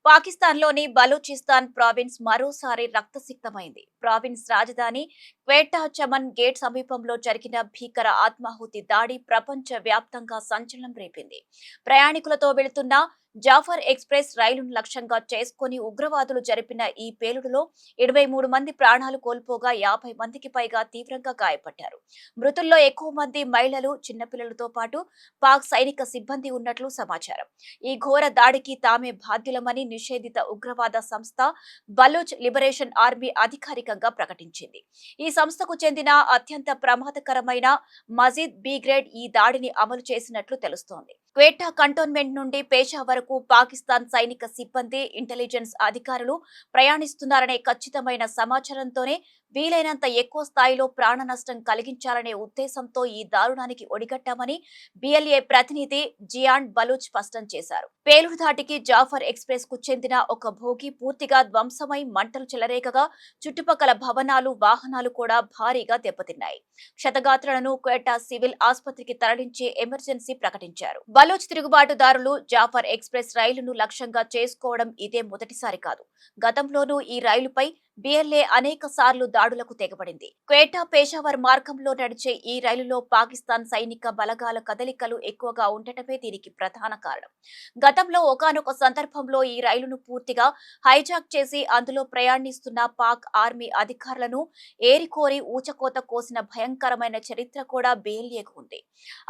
పాకిస్తాన్లోని బలూచిస్తాన్ ప్రావిన్స్ మరోసారి రక్తసిక్తమైంది. ప్రావిన్స్ రాజధాని క్వేటా చమన్ గేట్ సమీపంలో జరిగిన భీకర ఆత్మాహుతి దాడి ప్రపంచ వ్యాప్తంగా సంచలనం రేపింది. ప్రయాణికులతో వెళుతున్న జాఫర్ ఎక్స్ప్రెస్ రైలును లక్ష్యంగా చేసుకుని ఉగ్రవాదులు జరిపిన ఈ పేలుడులో 23 మంది ప్రాణాలు కోల్పోగా 50 మందికి పైగా తీవ్రంగా గాయపడ్డారు. మృతుల్లో ఎక్కువ మంది మహిళలు, చిన్నపిల్లలతో పాటు పాక్ సైనిక సిబ్బంది ఉన్నట్లు సమాచారం. ఈ ఘోర దాడికి తామే బాధ్యులమని నిషేధిత ఉగ్రవాద సంస్థ బలూచ్ లిబరేషన్ ఆర్మీ అధికారికంగా ప్రకటించింది. ఈ సంస్థకు చెందిన అత్యంత ప్రమాదకరమైన మజీద్ బి గ్రేడ్ ఈ దాడిని అమలు చేసినట్లు తెలుస్తోంది. క్వేటా కంటోన్మెంట్ నుండి పేషా వరకు పాకిస్తాన్ సైనిక సిబ్బంది, ఇంటెలిజెన్స్ అధికారులు ప్రయాణిస్తున్నారనే ఖచ్చితమైన సమాచారంతోనే వీలైనంత ఎక్కువ స్థాయిలో ప్రాణ నష్టం కలిగించాలనే ఉద్దేశంతో ఈ దారుణానికి ఒడిగట్టామని బిఎల్ఏ ప్రతినిధి జియాన్ బలూచ్ స్పష్టం చేశారు. పేలుడు ధాటికి జాఫర్ ఎక్స్ప్రెస్ కు చెందిన ఒక భోగి పూర్తిగా ధ్వంసమై మంటలు చెలరేగగా చుట్టుపక్కల భవనాలు, వాహనాలు కూడా భారీగా దెబ్బతిన్నాయి. క్షతగాత్రులను క్వేటా సివిల్ ఆసుపత్రికి తరలించి ఎమర్జెన్సీ ప్రకటించారు. బలూచ్ తిరుగుబాటుదారులు జాఫర్ ఎక్స్ప్రెస్ రైలును లక్ష్యంగా చేసుకోవడం ఇదే మొదటిసారి కాదు. గతంలోనూ ఈ రైలుపై బిఎల్ఏ అనేక సార్లు దాడులకు తెగబడింది. క్వేటా పేషావర్ మార్గంలో నడిచే ఈ రైలులో పాకిస్తాన్ సైనిక బలగాల కదలికలు ఎక్కువగా ఉండటమే దీనికి ప్రధాన కారణం. గతంలో ఒకానొక సందర్భంలో ఈ రైలును పూర్తిగా హైజాక్ చేసి అందులో ప్రయాణిస్తున్న పాక్ ఆర్మీ అధికారులను ఏరికోరి ఊచకోత కోసిన భయంకరమైన చరిత్ర కూడా బిఎల్ఏకు ఉంది.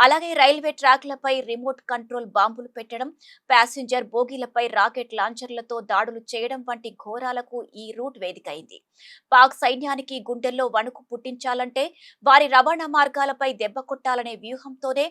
అలాగే రైల్వే ట్రాక్లపై రిమోట్ కంట్రోల్ బాంబులు పెట్టడం, ప్యాసింజర్ బోగీలపై రాకెట్ లాంచర్లతో దాడులు చేయడం వంటి ఘోరాలకు ఈ రూట్ వేదిక. పాక్ సైన్యానికి గుండెల్లో వణుకు పుట్టించాలంటే వారి రవాణా మార్గాలపై దెబ్బ కొట్టాలనే వ్యూహంతోనే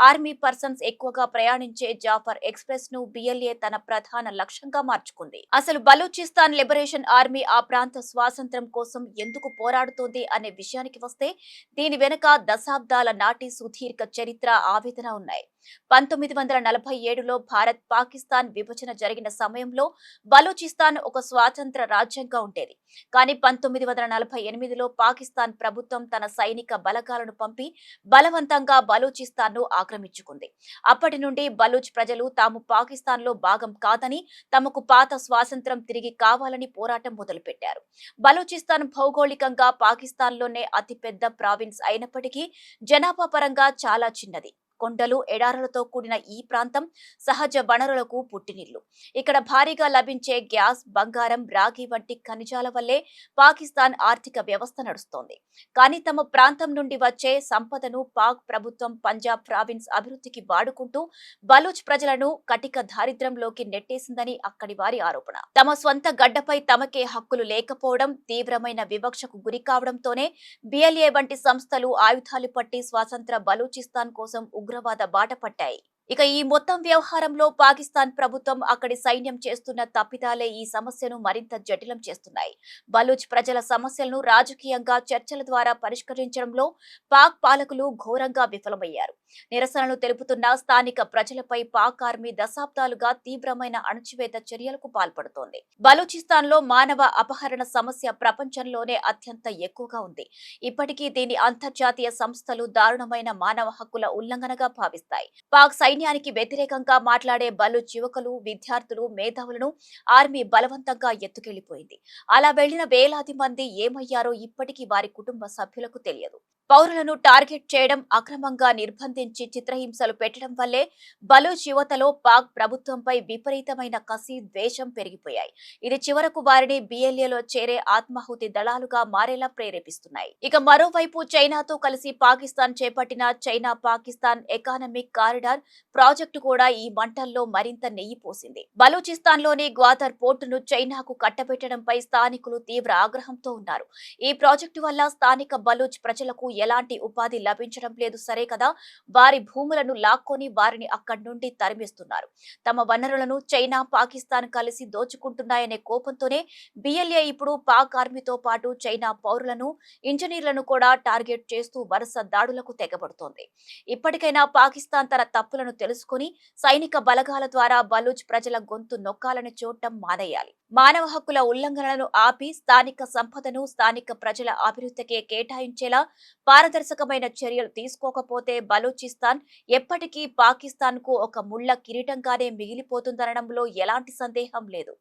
ఆర్మీ పర్సన్స్ ఎక్కువగా ప్రయాణించే జాఫర్ ఎక్స్ప్రెస్ ను బిఎల్ఏ తన ప్రధాన లక్ష్యంగా మార్చుకుంది. అసలు బలూచిస్తాన్ లిబరేషన్ ఆర్మీ ఆ ప్రాంత స్వాతంత్ర్యం కోసం ఎందుకు పోరాడుతోంది అనే విషయానికి వస్తే దీని వెనుక దశాబ్దాల నాటి సుదీర్ఘ చరిత్ర, ఆవేదన ఉన్నాయి. 1947లో భారత్ పాకిస్తాన్ విభజన జరిగిన సమయంలో బలూచిస్తాన్ ఒక స్వాతంత్ర రాజ్యంగా ఉండేది. కానీ 1948లో పాకిస్తాన్ ప్రభుత్వం తన సైనిక బలగాలను పంపి బలవంతంగా బలూచిస్తాన్ ను ఆక్రమించుకుంది. అప్పటి నుండి బలూచ్ ప్రజలు తాము పాకిస్తాన్ లో భాగం కాదని, తమకు పాత స్వాతంత్ర్యం తిరిగి కావాలని పోరాటం మొదలుపెట్టారు. బలూచిస్తాన్ భౌగోళికంగా పాకిస్తాన్లోనే అతిపెద్ద ప్రావిన్స్ అయినప్పటికీ జనాభా పరంగా చాలా చిన్నది. కొండలు, ఎడారులతో కూడిన ఈ ప్రాంతం సహజ వనరులకు పుట్టినిల్లు. ఇక్కడ భారీగా లభించే గ్యాస్, బంగారం, రాగి వంటి ఖనిజాల వల్లే పాకిస్తాన్ ఆర్థిక వ్యవస్థ నడుస్తోంది. కానీ తమ ప్రాంతం నుండి వచ్చే సంపదను పాక్ ప్రభుత్వం పంజాబ్ ప్రావిన్స్ అభివృద్ధికి వాడుకుంటూ బలూచ్ ప్రజలను కటిక దారిద్ర్యంలోకి నెట్టేసిందని అక్కడి వారి ఆరోపణ. తమ స్వంత గడ్డపై తమకే హక్కులు లేకపోవడం, తీవ్రమైన వివక్షకు గురికావడంతోనే బిఎల్ఏ వంటి సంస్థలు ఆయుధాలు పట్టి స్వాతంత్ర బలూచిస్తాన్ కోసం ఉగ్రవాద బాట పట్టాయి. ఇక ఈ మొత్తం వ్యవహారంలో పాకిస్తాన్ ప్రభుత్వం, అక్కడి సైన్యం చేస్తున్న తప్పిదాలే ఈ సమస్యను మరింత జటిలం చేస్తున్నాయి. బలూచ్ ప్రజల సమస్యలను రాజకీయంగా చర్చల ద్వారా పరిష్కరించడంలో పాక్ పాలకులు ఘోరంగా విఫలమయ్యారు. నిరసనలు తెలుపుతున్న స్థానిక ప్రజలపై పాక్ ఆర్మీ దశాబ్దాలుగా తీవ్రమైన అణచివేత చర్యలకు పాల్పడుతోంది. బలూచిస్తాన్ లో మానవ అపహరణ సమస్య ప్రపంచంలోనే అత్యంత ఎక్కువగా ఉంది. ఇప్పటికీ దీని అంతర్జాతీయ సంస్థలు దారుణమైన మానవ హక్కుల ఉల్లంఘనగా భావిస్తాయి. పాక్ సైన్యానికి వ్యతిరేకంగా మాట్లాడే బలూచ్ యువకులు, విద్యార్థులు, మేధావులను ఆర్మీ బలవంతంగా ఎత్తుకెళ్లిపోయింది. అలా వెళ్లిన వేలాది మంది ఏమయ్యారో ఇప్పటికీ వారి కుటుంబ సభ్యులకు తెలియదు. పౌరులను టార్గెట్ చేయడం, అక్రమంగా నిర్బంధించి చిత్రహింసలు పెట్టడం వల్లే బలూచ్ యువతలో పాక్ ప్రభుత్వంపై విపరీతమైన కసి, ద్వేషం పెరిగిపోయాయి. ఇది చివరకు వారిని బిఎల్ఏలో చేరే ఆత్మాహుతి దళాలుగా మారేలా ప్రేరేపిస్తున్నాయి. ఇక మరోవైపు చైనాతో కలిసి పాకిస్తాన్ చేపట్టిన China Pakistan economic corridor project కూడా ఈ మంటల్లో మరింత నెయ్యి పోసింది. బలూచిస్తాన్లోని గ్వాదర్ పోర్టును చైనాకు కట్టబెట్టడంపై స్థానికులు తీవ్ర ఆగ్రహంతో ఉన్నారు. ఈ ప్రాజెక్టు వల్ల స్థానిక బలూచ్ ప్రజలకు ఎలాంటి ఉపాధి లభించడం లేదు సరే కదా, వారి భూములను లాక్కొని వారిని అక్కడి నుండి తరిమేస్తున్నారు. తమ వనరులను చైనా, పాకిస్తాన్ కలిసి దోచుకుంటున్నాయనే కోపంతోనే బిఎల్ఏ ఇప్పుడు పాక్ ఆర్మీతో పాటు చైనా పౌరులను, ఇంజనీర్లను కూడా టార్గెట్ చేస్తూ వరుస దాడులకు తెగబడుతోంది. ఇప్పటికైనా పాకిస్తాన్ తన తప్పులను తెలుసుకుని సైనిక బలగాల ద్వారా బలూచ్ ప్రజల గొంతు నొక్కాలని చూడటం మానేయాలి. మానవ హక్కుల ఉల్లంఘనలను ఆపి స్థానిక సంపదను స్థానిక ప్రజల అభివృద్ధికే కేటాయించేలా పారదర్శకమైన చర్యలు తీసుకోకపోతే బలూచిస్తాన్ ఎప్పటికీ పాకిస్తాన్ కు ఒక ముళ్ల కిరీటంగానే మిగిలిపోతుందనడంలో ఎలాంటి సందేహం లేదు.